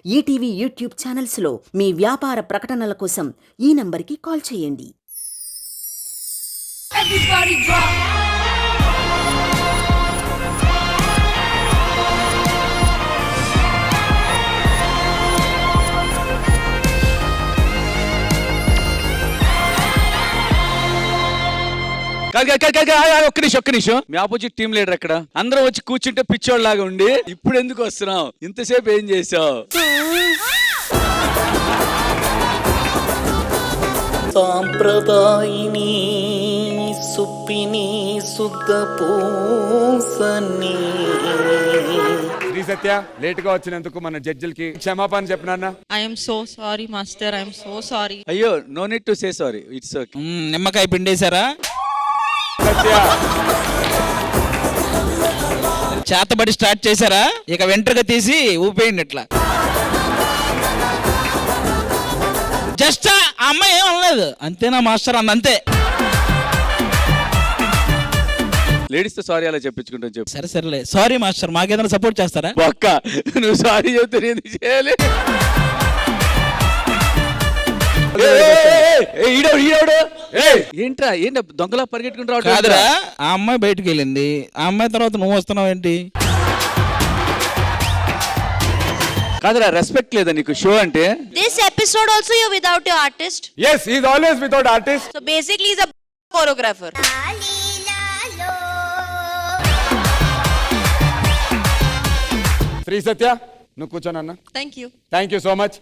ETV YouTube ఛానల్స్లో మీ వ్యాపార ప్రకటనల కోసం ఈ నంబర్కి కాల్ చేయండి. ఒక్క నిమిషం మీ ఆపోజిట్ టీం లీడర్ ఎక్కడ? అందరం వచ్చి కూర్చుంటే పిచ్చోళ్ళ లాగా ఉండి ఇప్పుడు ఎందుకు వస్తున్నావు? ఇంతసేపు ఏం చేసావు? సాంప్రదాయిని సుప్పిని శుద్ధ పూసని. శ్రీ సత్య, లేట్ గా వచ్చినందుకు మన జడ్జిలకి క్షమాపణ చెప్పనా? I'm so sorry master, I'm so sorry. అయ్యో, no need to say sorry, it's okay. నిమ్మకాయ పిండేశారా? సత్య, చేతబడి స్టార్ట్ చేశారా? ఇక వెంట్రుక తీసి ఊపేయండి ఇట్లా. జస్ట్ ఆ అమ్మాయి ఏం అనలేదు, అంతేనా మాస్టర్ అంతే. లేడీస్ తో సారీ అలా చెప్పించుకుంటాను చెప్పు. సరే సరేలే, సారీ మాస్టర్, మాకేదైనా సపోర్ట్ చేస్తారా? ఒక్క నువ్వు సారీ చెప్తే నేను చేయాలి. ఏంట్రా ఏంటి దొంగలా పరిగెట్టుకుంటూ రావడం? కాదురా, ఆ అమ్మాయి బయటకు వెళ్ళింది, ఆ అమ్మాయి తర్వాత నువ్వు వస్తున్నావు ఏంటి? కాదురా, రెస్పెక్ట్ లేదా నీకు షో అంటే? This episode also you're without your artist. yes, he is always without artist. So basically he's a choreographer. Shri Satya, నువ్వు కూర్చోనన్నా. Thank you so much.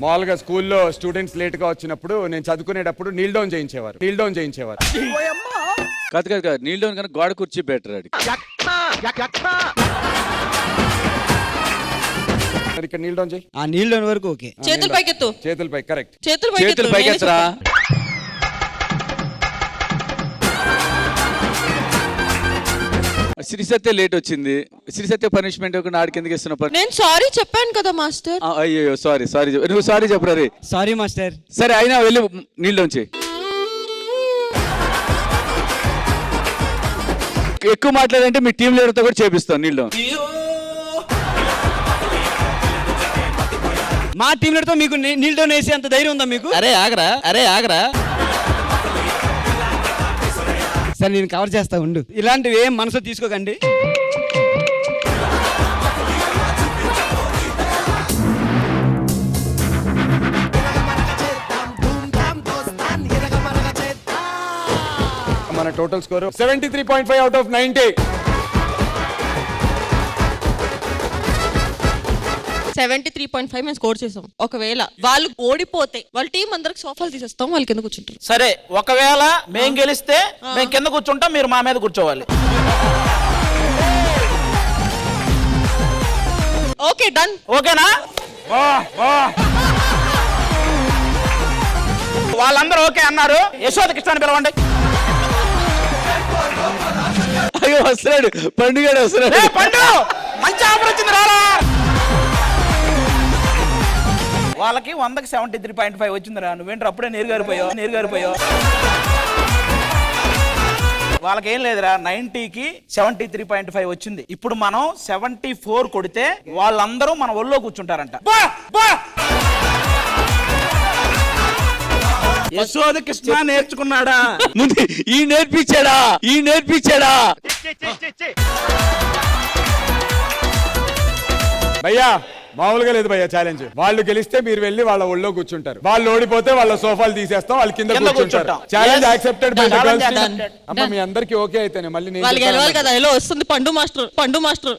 మామూలుగా స్కూల్లో స్టూడెంట్స్ లేట్ గా వచ్చినప్పుడు నేను చదువుకునేటప్పుడు నీల్ డౌన్ చేయించేవారు. కాదు కాదు కాదు, నీల్ డౌన్ కన్నా గోడ కుర్చీ బెటర్. అది ఇక్కడ నీల్ డౌన్ చేయి. ఆ నీళ్ళు వరకు ఓకే. చేతులు పైకెత్తు, చేతుల పై, కరెక్ట్. చేతులు పైకెత్తరా. శ్రీ సత్య లేట్ వచ్చింది. శ్రీ సత్య పనిష్మెంట్ ఇవ్వకుండా ఆడికి ఎందుకు ఇస్తున్నా? నేను సారీ చెప్పాను కదా మాస్టర్. అయ్యో సారీ సారీ, నువ్వు సారీ చెప్పరా రే. Sorry master. సరే అయినా వెళ్ళి నీళ్ళు డౌన్ చేయి. ఎక్కువ మాట్లాడంటే మీ టీం లీడర్ తో కూడా చేపిస్తాను నీళ్ళు డౌన్. మా టీం లీడర్తో మీకు నీళ్ళు డౌన్ వేసి అంత ధైర్యం ఉందా మీకు? అరే ఆగరా. సరే నేను కవర్ చేస్తా ఉండు. ఇలాంటివి ఏం మనసు తీసుకోకండి. మన టోటల్ స్కోర్ 73.5 అవుట్ ఆఫ్ 90. 73.5 మేము స్కోర్ చేసాం. ఒకవేళ వాళ్ళు ఓడిపోతే వాళ్ళ టీం అందరికి సోఫాలు తీసేస్తాం, వాళ్ళు కింద కూర్చుంటారు. సరే, ఒకవేళ మేము గెలిస్తే మేము కింద కూర్చుంటాం, మీరు మా మీద కూర్చోవాలి. Okay done. ఓకేనా? వాళ్ళందరూ ఓకే అన్నారు. యశోద కృష్ణని పిలవండి. అయ్యో వస్తున్నాడు, పండుగ వస్తున్నాడు. పండు, మంచి ఆఫర్ వచ్చింది, రారా. వాళ్ళకి 100కి 73.5 వచ్చిందిరా. నువ్వేంటి అప్పుడే నేరుగారిపోయావు. వాళ్ళకి ఏం లేదురా, 90కి 73.5 వచ్చింది. ఇప్పుడు మనం 74 కొడితే వాళ్ళందరూ మన ఒళ్ళో కూర్చుంటారంట. యశోద కృష్ణ నేర్చుకున్నాడా? ముందు ఈ నేర్పించాడా? భయ్యా, మామూలుగా లేదు భయ్యా ఛాలెంజ్. వాళ్ళు గెలిస్తే మీరు వెళ్ళి వాళ్ళ ఒళ్ళో కూర్చుంటారు, వాళ్ళు ఓడిపోతే వాళ్ళ సోఫాలు తీసేస్తాం, వాళ్ళు కింద కూర్చుంటారు. Challenge accepted by the girls team. అమ్మ మీ అందరికి ఓకే అయితేనే మళ్ళీ నేను వాళ్ళు గెలవాలి కదా. ఎలా వస్తుంది పండు మాస్టర్.